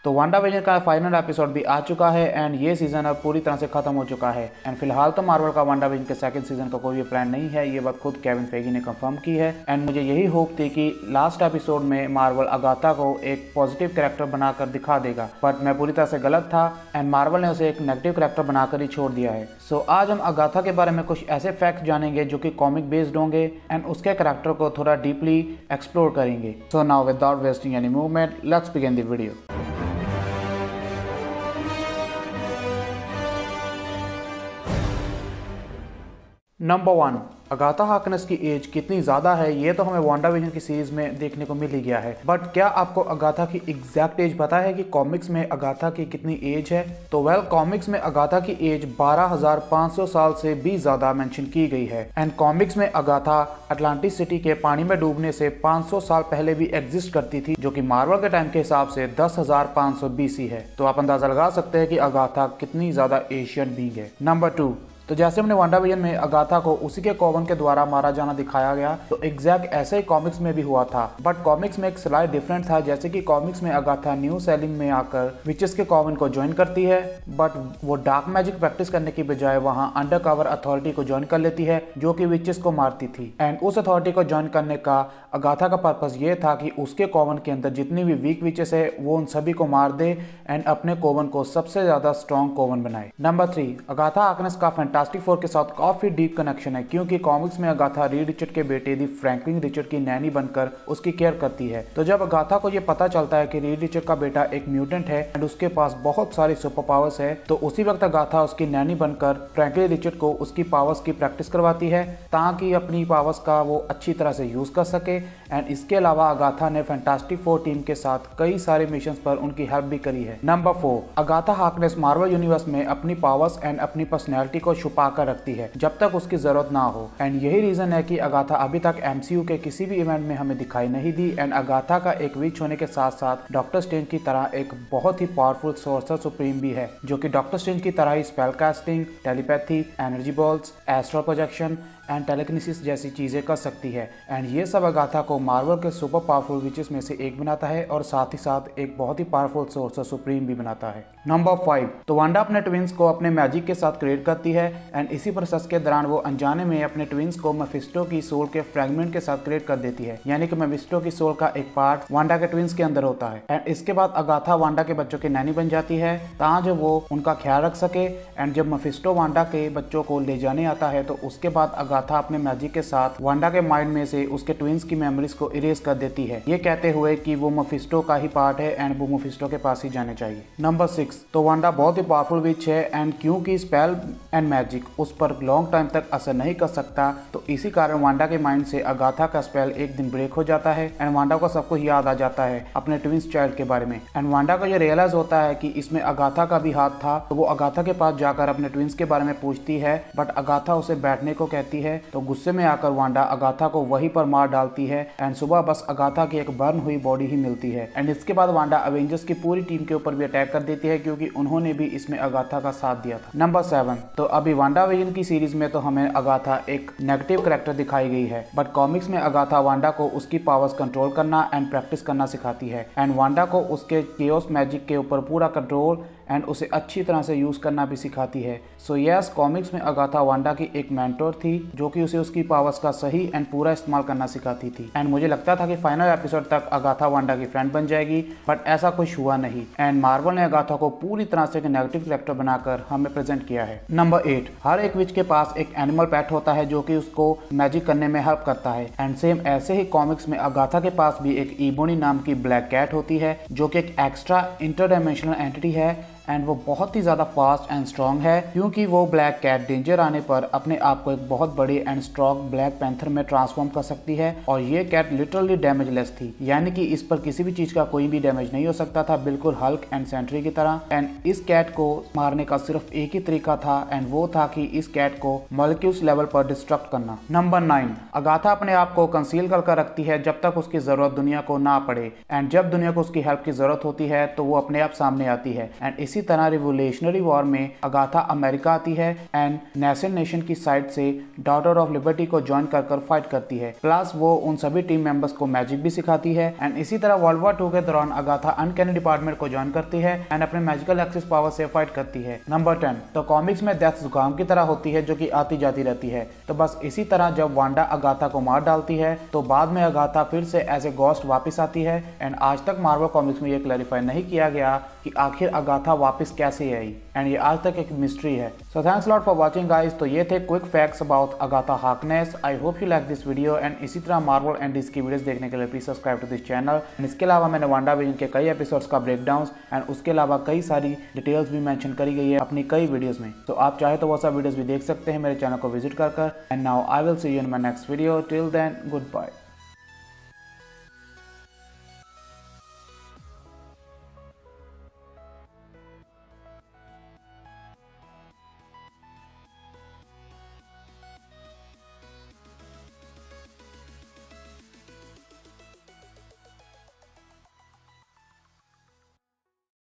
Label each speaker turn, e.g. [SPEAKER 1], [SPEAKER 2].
[SPEAKER 1] तो वांडाविजन का final episode भी आ चुका है एंड ये सीजन अब पूरी तरह से खत्म हो चुका है एंड फिलहाल तो मार्वल का वांडाविजन के सेकंड सीजन का कोई भी प्लान नहीं है। ये बात खुद केविन फेगी ने कंफर्म की है एंड मुझे यही होप थी कि लास्ट एपिसोड में मार्वल अगाथा को एक पॉजिटिव कैरेक्टर बनाकर दिखा देगा, बट मैं पूरी तरह से गलत था एंड मार्वल ने उसे एक नेगेटिव कैरेक्टर बनाकर ही छोड़ दिया है। सो आज हम अगाथा के बारे में कुछ ऐसे फैक्ट जानेंगे जो कि कॉमिक बेस्ड होंगे एंड उसके कैरेक्टर को थोड़ा डीपली एक्सप्लोर करेंगे। So now without wasting any movement let's begin the video. Number 1, Agatha Harkness की एज कितनी ज़्यादा है ये तो हमें वांडाविजन की सीरीज में देखने को मिल ही गया है, बट क्या आपको अगाथा की एग्जैक्ट एज पता है कि कॉमिक्स में अगाथा की कितनी एज है? तो कॉमिक्स में अगाथा की एज 12,500 साल से भी ज़्यादा मेंशन की गई है एंड कॉमिक्स में अगाथा अटलांटिस सिटी के पानी में डूबने से 500 साल पहले भी एग्जिस्ट करती थी, जो कि मार्वल के टाइम के हिसाब से 10,500 BC है। तो आप अंदाजा लगा सकते हैं कि अगाथा कितनी ज़्यादा एशियन बीइंग है। नंबर 2, तो जैसे हमने वांडाविजन में अगाथा को उसी के कोवन के द्वारा मारा जाना दिखाया गया, तो एग्जैक्ट ऐसे ही कॉमिक्स में भी हुआ था, बट कॉमिक्स में एक स्लाइड डिफरेंट था। जैसे कि कॉमिक्स में अगाथा न्यू सेलिंग में आकर विचेस के कोवन को ज्वाइन करती है, बट वो डार्क मैजिक प्रैक्टिस करने की बजाय वहां अंडर कवर अथॉरिटी को ज्वाइन कर लेती है जो कि विचेस को मारती थी एंड उस अथॉरिटी को ज्वाइन करने का अगाथा का पर्पस ये था कि उसके कोवन के अंदर जितनी भी वीक विचेस है वो उन सभी को मार दे एंड अपने कोवन को सबसे ज्यादा स्ट्रॉन्ग कोवन बनाए। नंबर 3, अगाथा हार्कनेस का फैंटास्टिक फोर के साथ काफी डीप कनेक्शन है, क्योंकि कॉमिक्स में अगाथा रीड रिचर्ड के बेटे दी फ्रैंकलिन रिचर्ड की नैनी बनकर उसकी केयर करती है। तो जब अगाथा को ये पता चलता है कि रीड रिचर्ड का बेटा एक म्यूटेंट है एंड उसके पास बहुत सारी सुपर पावर्स है, तो उसी वक्त अगाथा उसकी नैनी बनकर फ्रैंकलिन रिचर्ड को उसकी पावर्स की प्रैक्टिस करवाती है ताकि अपनी पावर्स का वो अच्छी तरह से यूज कर सके एंड इसके अलावा अगाथा ने फैंटास्टिक फोर टीम के साथ कई सारे मिशंस पर उनकी हेल्प भी करी है। Number 4, Agatha Harkness Marvel universe में अपनी पावर्स एंड अपनी पर्सनैलिटी को छुपा कर रखती है जब तक उसकी जरूरत ना हो एंड यही रीजन है कि अगाथा अभी तक MCU के किसी भी इवेंट में हमें दिखाई नहीं दी एंड अगाथा का एक विच होने के साथ साथ डॉक्टर स्ट्रेंज की तरह एक बहुत ही पावरफुल सोर्सर सुप्रीम भी है, जो कि डॉक्टर स्ट्रेंज की तरह ही spell casting, telepathy, energy balls, astral projection and telekinesis जैसी चीजें कर सकती है एंड ये सब अगाथा को मार्वल के सुपर पावरफुल विचेस में से एक बनाता है और साथ ही साथ एक बहुत ही पावरफुल सोर्सर सुप्रीम भी बनाता है। नंबर 5, तो वांडा अपने ट्विंस को अपने मैजिक के साथ क्रिएट करती है एंड इसी प्रोसेस के दौरान वो अनजाने में अपने ट्विंस को मेफिस्टो की सोल के फ्रैगमेंट के साथ क्रिएट कर देती है, यानी कि मेफिस्टो की सोल का एक पार्ट वांडा के ट्विंस के अंदर होता है एंड इसके बाद अगाथा वांडा के बच्चों की नैनी बन जाती है ताकि वो उनका ख्याल रख सके एंड जब मेफिस्टो वांडा के बच्चों को ले जाने आता है तो उसके बाद अगाथा अपने मैजिक के साथ वांडा के माइंड में से उसके ट्विंस की मेमोरीज को इरेज कर देती है, ये कहते हुए कि वो मेफिस्टो का ही पार्ट है एंड वो मेफिस्टो के पास ही जाने चाहिए। नंबर 6, तो वांडा बहुत ही पावरफुल विच है एंड क्योंकि स्पेल एंड मैजिक उस पर लॉन्ग टाइम तक असर नहीं कर सकता, तो इसी कारण वांडा के माइंड से अगाथा का स्पेल एक दिन ब्रेक हो जाता है एंड वांडा को सब कुछ याद आ जाता है अपने ट्विंस चाइल्ड के बारे में एंड वांडा को ये रियलाइज होता है कि इसमें अगाथा का भी हाथ था। तो वो अगाथा के पास जाकर अपने ट्विंस के बारे में पूछती है, बट अगाथा उसे बैठने को कहती है, तो गुस्से में आकर वांडा अगाथा को वहीं पर मार डालती है एंड सुबह बस अगाथा की एक बर्न हुई बॉडी ही मिलती है एंड इसके बाद वांडा अवेंजर्स की पूरी टीम के ऊपर भी अटैक कर देती है क्योंकि उन्होंने भी इसमें अगाथा का साथ दिया था। नंबर 7, तो अभी वांडाविजन की सीरीज में तो हमें अगाथा एक नेगेटिव कैरेक्टर दिखाई गई है, बट कॉमिक्स में अगाथा वांडा को उसकी पावर्स कंट्रोल करना एंड प्रैक्टिस करना सिखाती है एंड वांडा को उसके केओस मैजिक के ऊपर पूरा कंट्रोल एंड उसे अच्छी तरह से यूज करना भी सिखाती है। सो यस, कॉमिक्स में अगाथा वांडा की एक मेंटोर थी जो कि उसे उसकी पावर्स का सही एंड पूरा इस्तेमाल करना सिखाती थी एंड मुझे लगता था कि फाइनल एपिसोड तक अगाथा वांडा की फ्रेंड बन जाएगी, बट ऐसा कुछ हुआ नहीं एंड मार्वल ने अगाथा को पूरी तरह से एक नेगेटिव कैरेक्टर बनाकर हमें प्रेजेंट किया है। नंबर 8, हर एक विच के पास एक एनिमल पेट होता है जो कि उसको मैजिक करने में हेल्प करता है एंड सेम ऐसे ही कॉमिक्स में अगाथा के पास भी एक इबोनी नाम की ब्लैक कैट होती है जो कि एक एक्स्ट्रा इंटरडायमेंशनल एंटिटी है एंड वो बहुत ही ज़्यादा फास्ट एंड स्ट्रॉन्ग है क्योंकि वो ब्लैक कैट डेंजर आने पर अपने आप को एक बहुत बड़ी एंड स्ट्रॉन्ग ब्लैक पैंथर में ट्रांसफॉर्म कर सकती है और ये कैट लिटरली डैमेजलेस थी, यानी कि इस पर किसी भी चीज़ का कोई भी डैमेज नहीं हो सकता था, बिल्कुल हल्क एंड सेंट्री की तरह एंड इस कैट को मारने का सिर्फ एक ही तरीका था एंड वो था कि इस कैट को मॉलिक्यूल्स लेवल पर डिस्ट्रक्ट करना। नंबर 9, अगाथा अपने आप को कंसील कर रखती है जब तक उसकी जरूरत दुनिया को ना पड़े एंड जब दुनिया को उसकी हेल्प की जरूरत होती है तो वो अपने आप सामने आती है एंड इसी इसी तरह रिवोल्यूशनरी वॉर में अगाथा अमेरिका आती है एंड नेशन नेशन की साइड से डॉटर ऑफ लिबर्टी को ज्वाइन कर फाइट करती है। प्लस वो उन सभी टीम मेंबर्स को मैजिक भी सिखाती है एंड इसी तरह वर्ल्ड वॉर 2 के दौरान अगाथा अनकैनी डिपार्टमेंट को ज्वाइन करती है एंड अपने मैजिकल एक्सेस पावर से फाइट करती है। नंबर 10, तो कॉमिक्स में डेथ जुकाम की तरह होती है जो कि आती जाती रहती है। तो बस इसी तरह जब वांडा अगाथा को मार डालती है तो बाद में अगाथा फिर से एज ए घोस्ट वापस आती है एंड आज तक मार्वल कॉमिक्स में ये क्लैरिफाई नहीं किया गया कि आखिर अगाथा वापस कैसे आई एंड ये आज तक एक मिस्ट्री है। So thanks lot for watching guys. तो ये थे quick facts about Agatha Harkness. I hope you like this video and इसी तरह मार्वल एंड डिस्नी की वीडियोस देखने के लिए please subscribe to this channel. इसके अलावा मैंने वांडाविजन के कई एपिसोड्स का ब्रेकडाउन एंड उसके अलावा कई सारी डिटेल्स भी मेंशन करी गई है अपनी कई वीडियोस में। तो आप चाहे तो वो सब वीडियोस भी देख सकते हैं मेरे चैनल को विजिट कर। And now I will see you in my next video. Till then good bye.